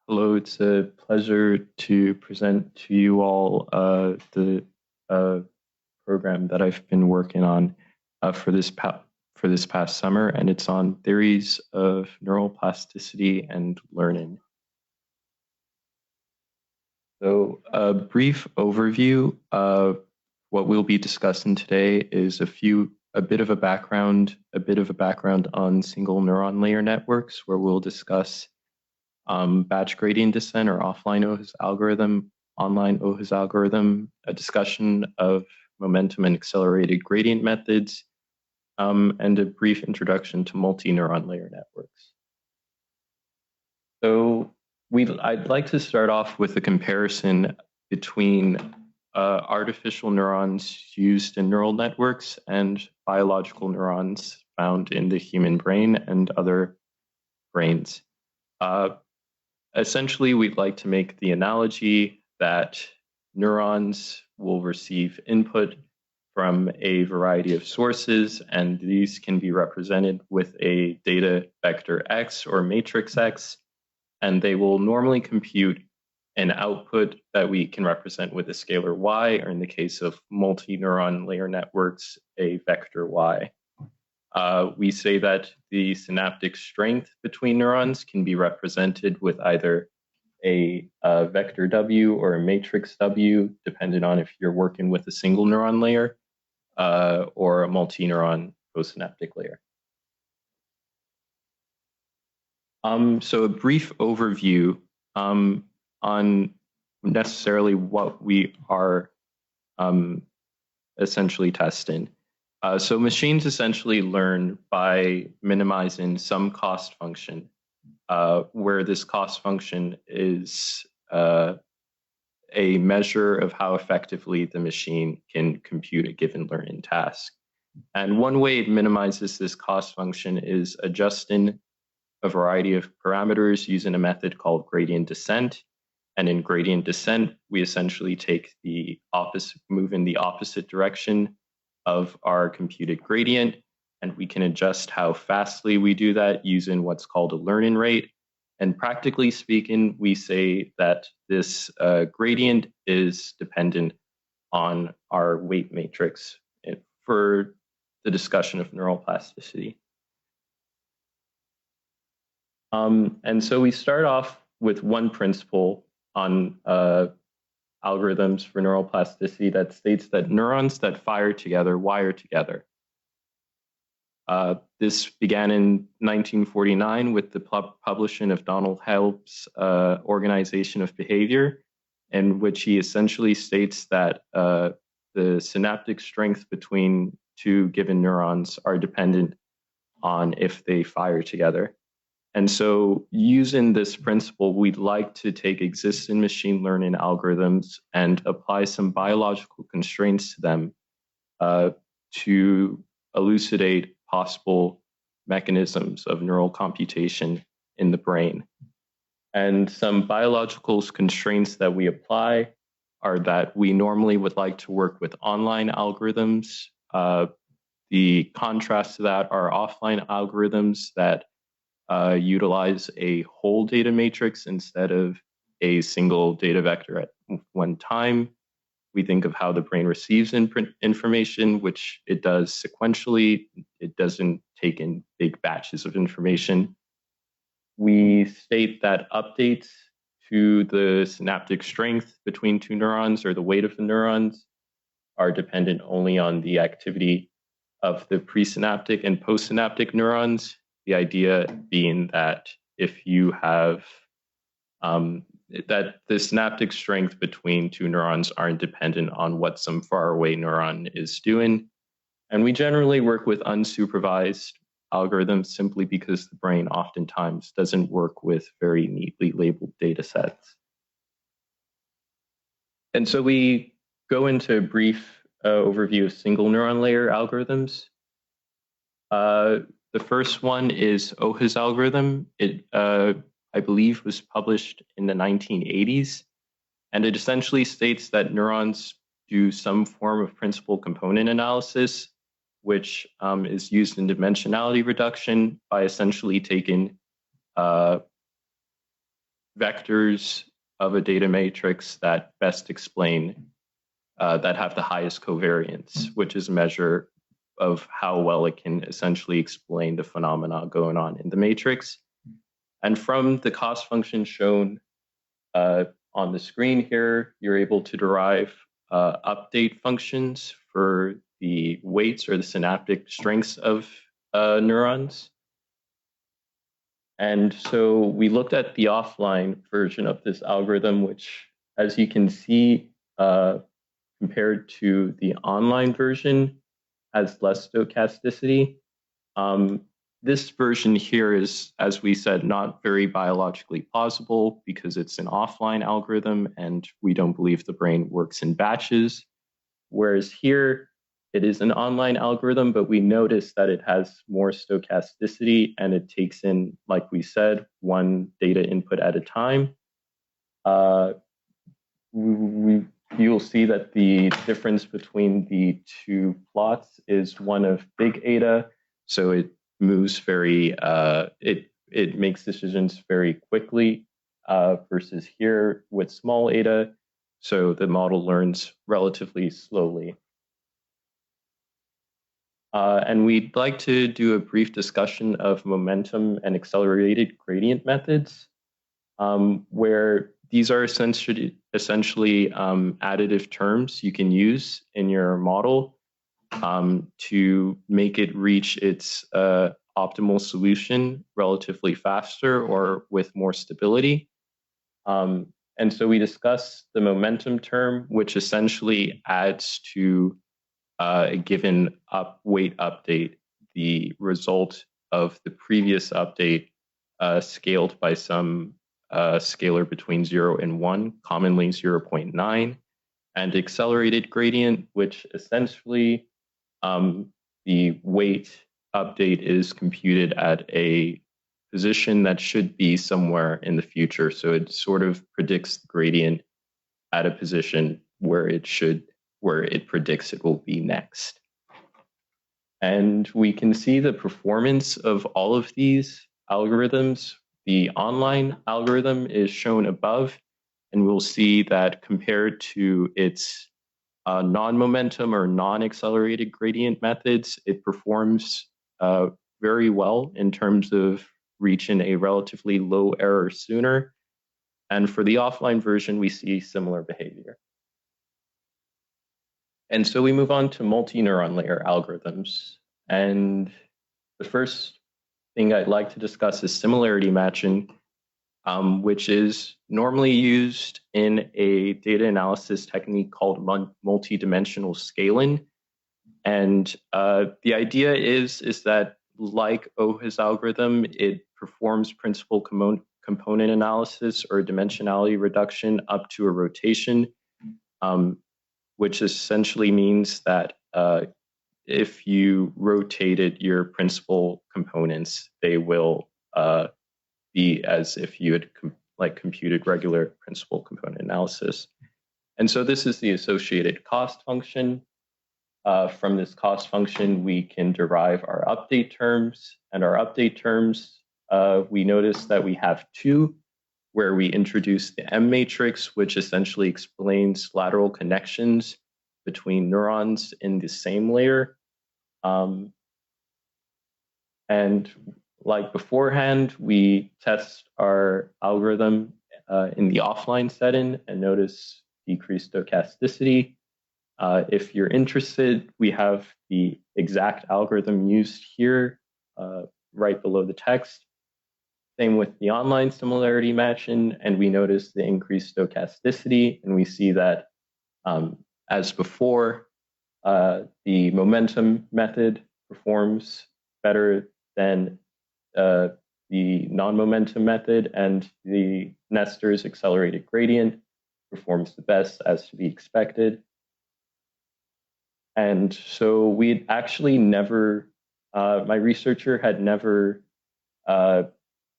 Hello, it's a pleasure to present to you all the program that I've been working on for this past summer, and it's on theories of neuroplasticity and learning. So, a brief overview of what we'll be discussing today is a bit of a background on single neuron layer networks, where we'll discuss batch gradient descent or offline OHS algorithm, online OHS algorithm, a discussion of momentum and accelerated gradient methods, and a brief introduction to multi-neuron layer networks. So I'd like to start off with a comparison between artificial neurons used in neural networks and biological neurons found in the human brain and other brains. Essentially, we'd like to make the analogy that neurons will receive input from a variety of sources, and these can be represented with a data vector X or matrix X, and they will normally compute an output that we can represent with a scalar Y, or in the case of multi-neuron layer networks, a vector Y. We say that the synaptic strength between neurons can be represented with either a vector W or a matrix W, depending on if you're working with a single neuron layer or a multi-neuron postsynaptic layer. So a brief overview on necessarily what we are essentially testing. So machines essentially learn by minimizing some cost function, where this cost function is a measure of how effectively the machine can compute a given learning task. And one way it minimizes this cost function is adjusting a variety of parameters using a method called gradient descent. And in gradient descent, we essentially take move in the opposite direction of our computed gradient, and we can adjust how fastly we do that using what's called a learning rate. And practically speaking, we say that this gradient is dependent on our weight matrix for the discussion of neuroplasticity. And so we start off with one principle on algorithms for neuroplasticity that states that neurons that fire together wire together. This began in 1949 with the publishing of Donald Help's Organization of Behavior, in which he essentially states that the synaptic strength between two given neurons are dependent on if they fire together. And so using this principle, we'd like to take existing machine learning algorithms and apply some biological constraints to them to elucidate possible mechanisms of neural computation in the brain. And some biological constraints that we apply are that we normally would like to work with online algorithms. The contrast to that are offline algorithms that utilize a whole data matrix instead of a single data vector at one time. We think of how the brain receives information, which it does sequentially. It doesn't take in big batches of information. We state that updates to the synaptic strength between two neurons or the weight of the neurons are dependent only on the activity of the presynaptic and postsynaptic neurons. The idea being that if you have that the synaptic strength between two neurons aren't dependent on what some faraway neuron is doing. And we generally work with unsupervised algorithms simply because the brain oftentimes doesn't work with very neatly labeled data sets. And so we go into a brief overview of single neuron layer algorithms. The first one is OHS algorithm. It, I believe, was published in the 1980s, and it essentially states that neurons do some form of principal component analysis, which is used in dimensionality reduction by essentially taking vectors of a data matrix that best explain, that have the highest covariance, which is a measure of how well it can essentially explain the phenomena going on in the matrix. And from the cost function shown on the screen here, you're able to derive update functions for the weights or the synaptic strengths of neurons. And so we looked at the offline version of this algorithm, which, as you can see, compared to the online version, has less stochasticity. This version here is, as we said, not very biologically plausible because it's an offline algorithm and we don't believe the brain works in batches. Whereas here, it is an online algorithm, but we notice that it has more stochasticity and it takes in, like we said, one data input at a time. You'll see that the difference between the two plots is one of big eta, so it moves very, it makes decisions very quickly, versus here with small eta, so the model learns relatively slowly. And we'd like to do a brief discussion of momentum and accelerated gradient methods, where these are essentially additive terms you can use in your model to make it reach its optimal solution relatively faster or with more stability. And so we discuss the momentum term, which essentially adds to a given weight update the result of the previous update scaled by some scalar between 0 and 1, commonly 0.9, and accelerated gradient, which essentially the weight update is computed at a position that should be somewhere in the future. So it sort of predicts the gradient at a position where it predicts it will be next. And we can see the performance of all of these algorithms. The online algorithm is shown above, and we'll see that compared to its non-momentum or non-accelerated gradient methods, it performs very well in terms of reaching a relatively low error sooner. And for the offline version, we see similar behavior. And so we move on to multi-neuron layer algorithms. And the first thing I'd like to discuss is similarity matching, which is normally used in a data analysis technique called multidimensional scaling. And the idea is that, like OHA's algorithm, it performs principal component analysis or dimensionality reduction up to a rotation, which essentially means that if you rotated your principal components, they will be as if you had computed regular principal component analysis. And so this is the associated cost function. From this cost function, we can derive our update terms. And our update terms, we notice that we have two, where we introduce the M matrix, which essentially explains lateral connections between neurons in the same layer. And like beforehand, we test our algorithm in the offline setting and notice decreased stochasticity. If you're interested, we have the exact algorithm used here right below the text. Same with the online similarity matching, and we notice the increased stochasticity, and we see that as before, the momentum method performs better than the non-momentum method, and the Nestor's accelerated gradient performs the best, as to be expected. And so we'd actually never, my researcher had never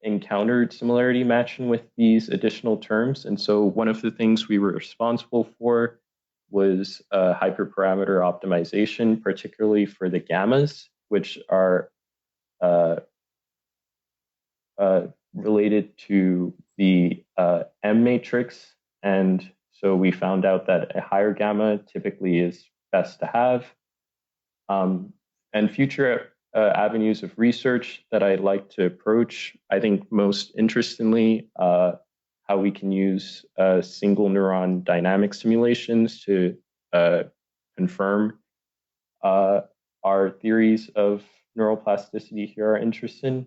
encountered similarity matching with these additional terms. And so one of the things we were responsible for was hyperparameter optimization, particularly for the gammas, which are related to the M matrix. And so we found out that a higher gamma typically is best to have. And future avenues of research that I'd like to approach, I think most interestingly, how we can use single neuron dynamic simulations to confirm our theories of neuroplasticity here are interesting.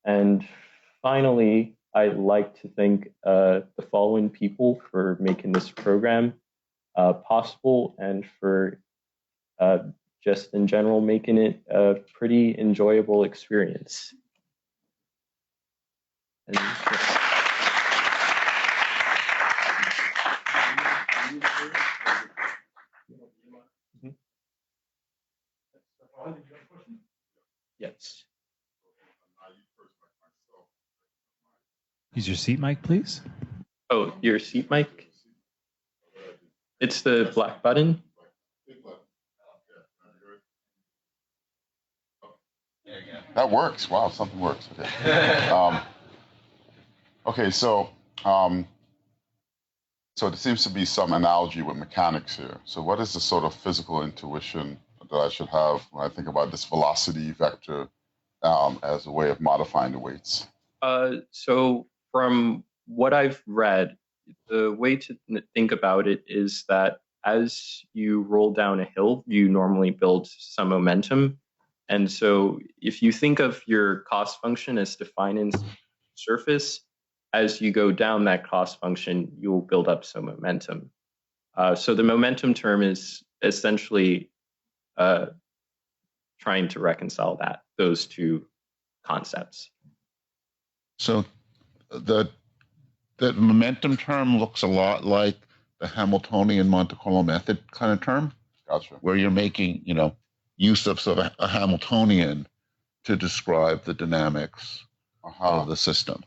And finally, I'd like to thank the following people for making this program possible and for just in general making it a pretty enjoyable experience. And, yes. Use your seat mic, please. Oh, your seat mic? It's the black button. That works. Wow, something works. Okay. Okay, so there seems to be some analogy with mechanics here. So what is the sort of physical intuition that I should have when I think about this velocity vector as a way of modifying the weights? So from what I've read, the way to think about it is that as you roll down a hill, you normally build some momentum. And so if you think of your cost function as defining surface, as you go down that cost function, you'll build up some momentum. So the momentum term is essentially trying to reconcile those two concepts. So the momentum term looks a lot like the Hamiltonian Monte Carlo method kind of term. Gotcha. Where you're making, use of sort of a Hamiltonian to describe the dynamics of the system.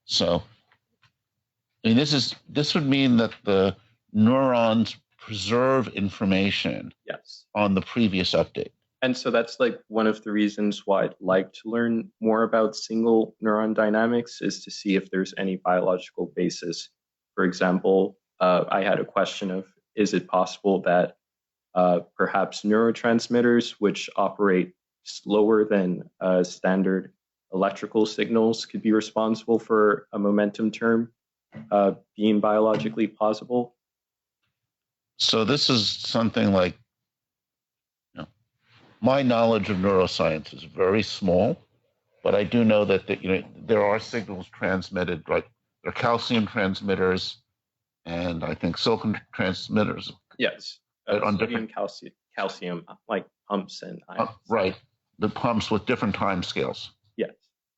So, I mean, this would mean that the neurons preserve information on the previous update. And so that's like one of the reasons why I'd like to learn more about single neuron dynamics is to see if there's any biological basis. For example, I had a question of, is it possible that perhaps neurotransmitters, which operate slower than standard electrical signals, could be responsible for a momentum term being biologically plausible? So this is something like, my knowledge of neuroscience is very small, but I do know that there are signals transmitted, like there are calcium transmitters, and I think silicon transmitters. Yes, sodium, calcium, like pumps and ions. Right, the pumps with different time scales. Yes.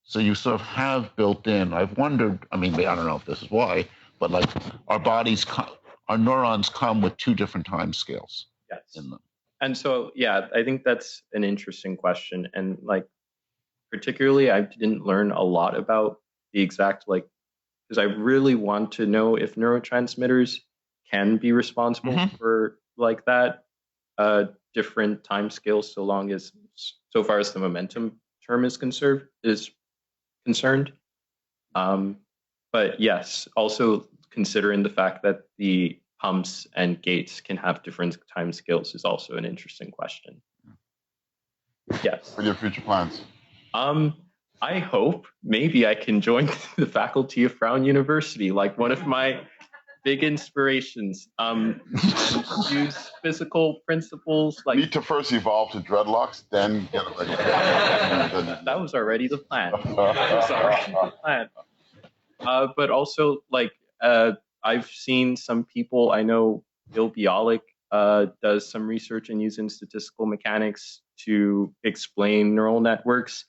So you sort of have built in. I've wondered. I mean, I don't know if this is why, but like our neurons come with two different time scales. Yes. In them. And so, yeah, I think that's an interesting question. And like, particularly, I didn't learn a lot about the exact, because I really want to know if neurotransmitters can be responsible for like that different time scales, so far as the momentum term is concerned. But yes, also considering the fact that the pumps and gates can have different time scales is also an interesting question. Yes. What are your future plans? I hope maybe I can join the faculty of Brown University, like one of my big inspirations. And use physical principles like. Need to first evolve to dreadlocks, then get it. That was already the plan. But also, I've seen some people. I know Bill Bialik does some research in using statistical mechanics to explain neural networks.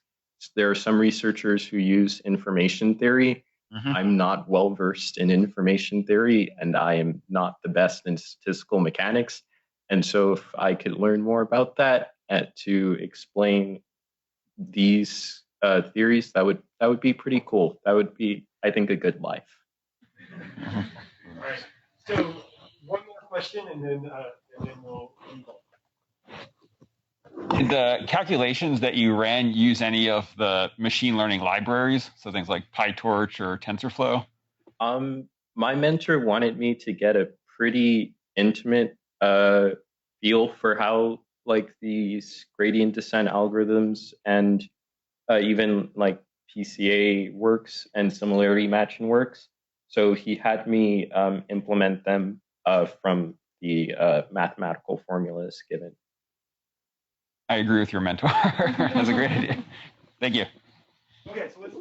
There are some researchers who use information theory. I'm not well versed in information theory, and I am not the best in statistical mechanics. And so, if I could learn more about that to explain these theories, that would be pretty cool. That would be, I think, a good life. All right. So one more question, and then we'll move on. Did the calculations that you ran use any of the machine learning libraries? So things like PyTorch or TensorFlow? My mentor wanted me to get a pretty intimate feel for how like these gradient descent algorithms and even like PCA works and similarity matching works. So he had me implement them from the mathematical formulas given. I agree with your mentor. That's a great idea. Thank you. Okay, so let's